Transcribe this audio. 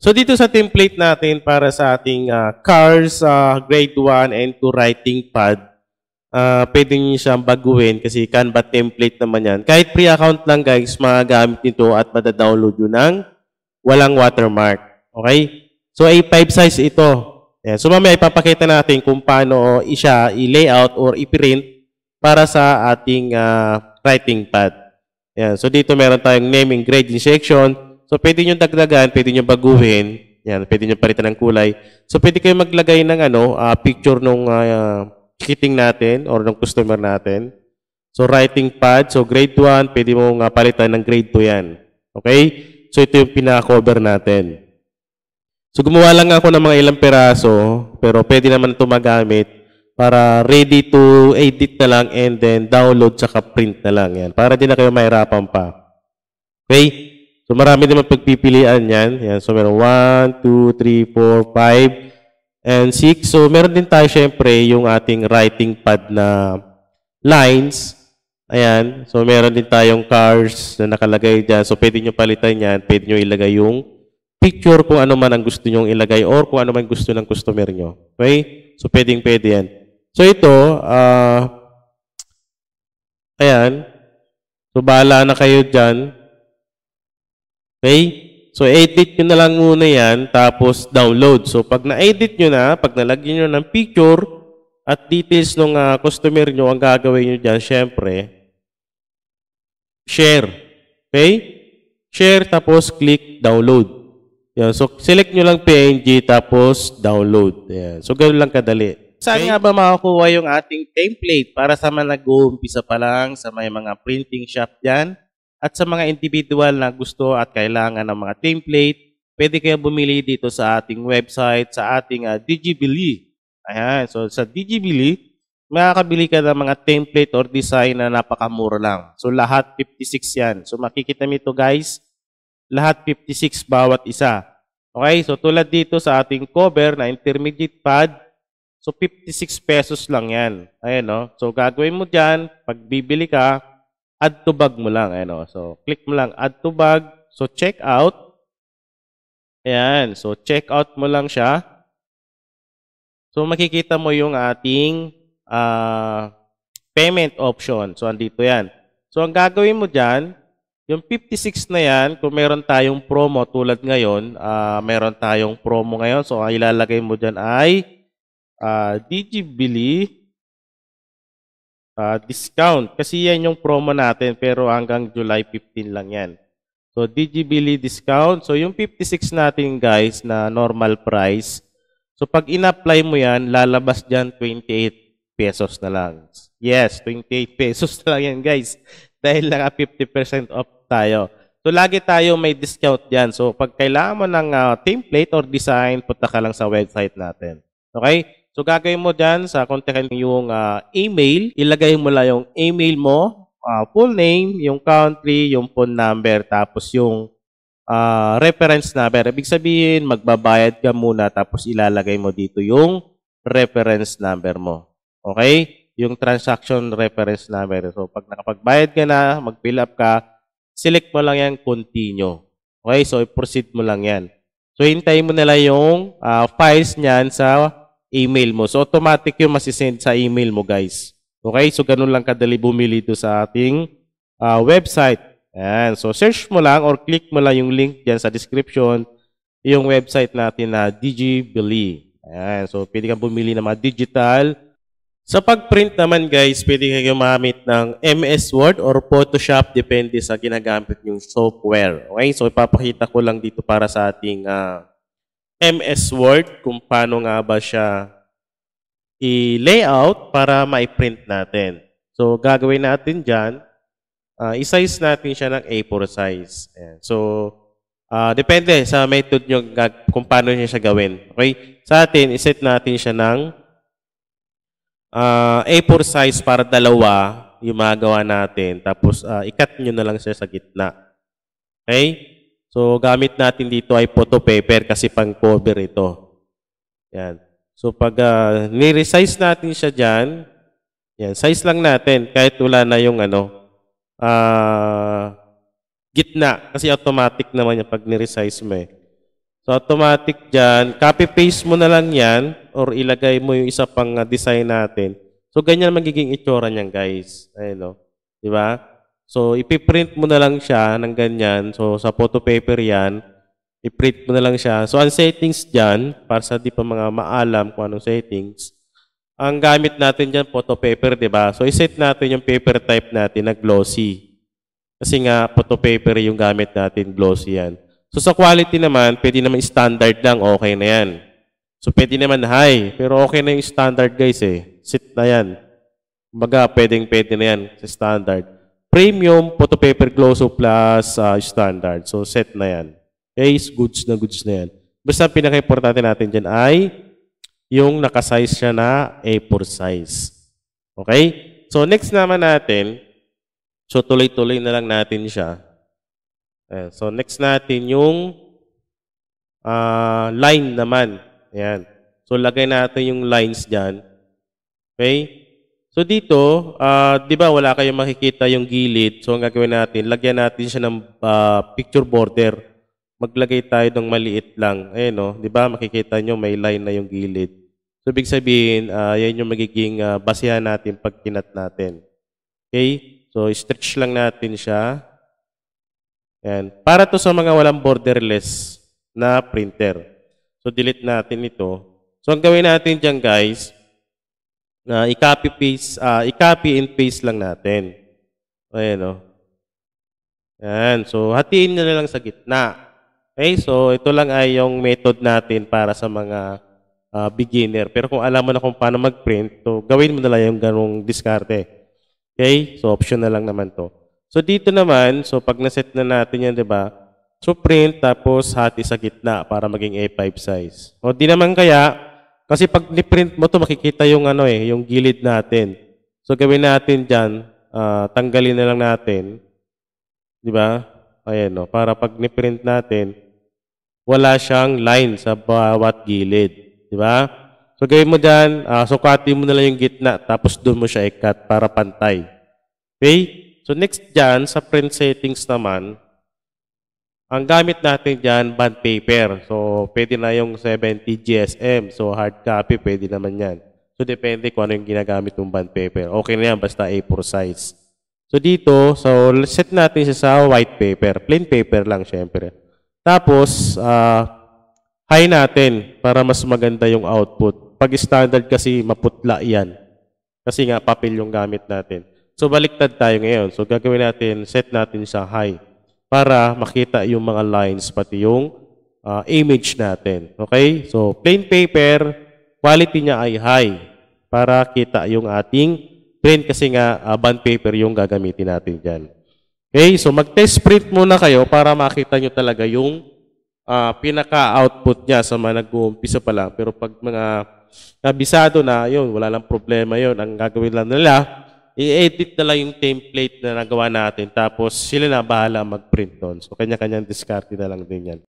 So dito sa template natin para sa ating cars grade 1 and 2 writing pad, pwede nyo siyang baguhin kasi Canva template naman yan. Kahit pre-account lang guys, magagamit nito at madadownload nyo ng walang watermark. Okay? So A5 size ito. Ayan. So mamaya ipapakita natin kung paano siya i-layout or i-print para sa ating writing pad. Ayan. So dito meron tayong naming grading section. So, pwede nyo dagdagan, pwede nyo baguhin. Yan, pwede nyo palitan ng kulay. So, pwede kayo maglagay ng picture nung ticketing natin or ng customer natin. So, writing pad. So, grade 1, pwede mo palitan ng grade 2 yan. Okay? So, ito yung pinaka-cover natin. So, gumawa lang ako ng mga ilang peraso, pero pwede naman ito magamit para ready to edit na lang and then download saka print na lang. Yan. Para di na kayo mahirapan pa. Okay? So, marami naman pagpipilian yan. Yan. So, meron 1, 2, 3, 4, 5, and 6. So, meron din tayo syempre yung ating writing pad na lines. Ayan. So, meron din tayong cars na nakalagay dyan. So, pwede nyo palitan yan. Pwede nyo ilagay yung picture kung ano man ang gusto nyo ilagay or kung ano man gusto ng customer nyo. Okay? So, pwede yan. So, ito, ayan. So, bahala na kayo dyan. Okay? So, edit nyo na lang muna yan, tapos download. So, pag na-edit nyo na, pag nalagyan nyo ng picture at details ng customer nyo, ang gagawin nyo dyan, syempre, share. Okay? Share, tapos click download. Yan. So, select nyo lang PNG, tapos download. Yan. So, ganoon lang kadali. Saan nga ba makakuha yung ating template para sa mga nag-uumpisa pa lang, sa may mga printing shop dyan? At sa mga individual na gusto at kailangan ng mga template, pwede kayo bumili dito sa ating website, sa ating Digibili. Ayan. So, sa Digibili, makakabili ka ng mga template or design na napakamura lang. So, lahat 56 yan. So, makikita mo ito guys, lahat 56 bawat isa. Okay? So, tulad dito sa ating cover na intermediate pad, so 56 pesos lang yan. Ayan, no? So, gagawin mo dyan, pag bibili ka, add to bag mo lang. Ayan, so, click mo lang, add to bag. So, check out. Ayan. So, check out mo lang siya. So, makikita mo yung ating payment option. So, andito yan. So, ang gagawin mo dyan, yung 56 na yan, kung meron tayong promo tulad ngayon, meron tayong promo ngayon. So, ang ilalagay mo dyan ay Digibili discount. Kasi yan yung promo natin pero hanggang July 15 lang yan. So, Digibili discount. So, yung 56 natin guys na normal price. So, pag in-apply mo yan, lalabas dyan 28 pesos na lang. Yes, 28 pesos na lang yan guys. Dahil lang 50% off tayo. So, lagi tayo may discount dyan. So, pag kailangan mo ng template or design, punta ka lang sa website natin. Okay? So, gagawin mo dyan sa kontakin yung email. Ilagay mo lang yung email mo, full name, yung country, yung phone number, tapos yung reference number. Ibig sabihin, magbabayad ka muna, tapos ilalagay mo dito yung reference number mo. Okay? Yung transaction reference number. So, pag nakapagbayad ka na, mag-fill up ka, select mo lang yan, continue. Okay? So, i-proceed mo lang yan. So, hintayin mo nila yung files niyan sa email mo. So, automatic yung masisend sa email mo, guys. Okay? So, ganun lang kadali bumili ito sa ating website. Ayan. So, search mo lang or click mo lang yung link dyan sa description, yung website natin na Digibili. Ayan. So, pwede kang bumili ng mga digital. Sa pag-print naman, guys, pwede kayo gumamit ng MS Word or Photoshop, depende sa ginagamit yung software. Okay? So, ipapakita ko lang dito para sa ating MS Word kung paano nga ba siya i-layout para ma-print natin. So, gagawin natin dyan, i-size natin siya ng A4 size. Ayan. So, depende sa method nyo kung paano nyo siya gawin. Okay? Sa atin, iset natin siya ng A4 size para dalawa yung magawa natin. Tapos, i-cut nyo na lang siya sa gitna. Okay? So, gamit natin dito ay photo paper kasi pang cover ito. Yan. So, pag ni-resize natin siya dyan, yan, size lang natin kahit wala na yung gitna. Kasi automatic naman yung pag ni-resize mo eh. So, automatic dyan. Copy-paste mo na lang yan or ilagay mo yung isa pang design natin. So, ganyan magiging itsura niyan, guys. Ayun, no? Di ba? So, ipiprint mo na lang siya ng ganyan. So, sa photo paper yan, i-print mo na lang siya. So, ang settings dyan, para sa di pa mga maalam kung anong settings, ang gamit natin dyan, photo paper, di ba? So, iset natin yung paper type natin na glossy. Kasi nga, photo paper yung gamit natin, glossy yan. So, sa quality naman, pwede naman standard lang, okay na yan. So, pwede naman high, pero okay na yung standard, guys, eh. Set na yan. Kumbaga, pwede na yan sa standard. Premium, photo paper glossy plus standard. So, set na yan. Okay, goods na yan. Basta pinaka-importante natin dyan ay yung nakasize siya na A4 size. Okay? So, next naman natin, so tuloy-tuloy na lang natin siya. So, next natin yung line naman. Ayan. So, lagay natin yung lines dyan. Okay? So, dito, di ba wala kayong makikita yung gilid. So, ang gagawin natin, lagyan natin siya ng picture border. Maglagay tayo ng maliit lang. Ayan, no? Di ba? Makikita nyo may line na yung gilid. So, ibig sabihin, yan yung magiging basehan natin pag kinat natin. Okay? So, stretch lang natin siya. Ayan. Para to sa mga walang borderless na printer. So, delete natin ito. So, ang gawin natin dyan, guys, i-copy and paste lang natin. Ayan, no? Ayan. So, hatiin na lang sa gitna. Okay? So, ito lang ay yung method natin para sa mga beginner. Pero kung alam mo na kung paano mag-print, so, gawin mo na lang yung ganong diskarte. Okay? So, option na lang naman to. So, dito naman, so pag naset na natin yan, di ba? So, print, tapos hati sa gitna para maging A5 size. O, di naman kaya, kasi pag ni-print mo to makikita yung yung gilid natin. So, gawin natin dyan, tanggalin na lang natin. Di ba? Ayan, no? Para pag ni-print natin, wala siyang line sa bawat gilid. Di ba? So, gawin mo dyan, sukatin mo na lang yung gitna, tapos doon mo siya i-cut para pantay. Okay? So, next dyan, sa print settings naman, ang gamit natin dyan, bond paper. So, pwede na yung 70 GSM. So, hard copy, pwede naman yan. So, depende kung ano yung ginagamit ng bond paper. Okay na yan, basta A4 size. So, dito, so, set natin siya sa white paper. Plain paper lang, syempre. Tapos, high natin para mas maganda yung output. Pag standard kasi, maputla yan. Kasi nga, papel yung gamit natin. So, baliktad tayo ngayon. So, gagawin natin, set natin sa high para makita yung mga lines, pati yung image natin. Okay? So, plain paper, quality niya ay high para kita yung ating print kasi nga bond paper yung gagamitin natin dyan. Okay? So, mag-test print muna kayo para makita nyo talaga yung pinaka-output niya sa mga nag-uumpisa pa lang. Pero pag mga nabisado na, yun, wala lang problema yun. Ang gagawin lang nila, i-edit na lang yung template na nagawa natin tapos sila na bahala mag-print doon. So, kanya-kanyang discard na lang din yan.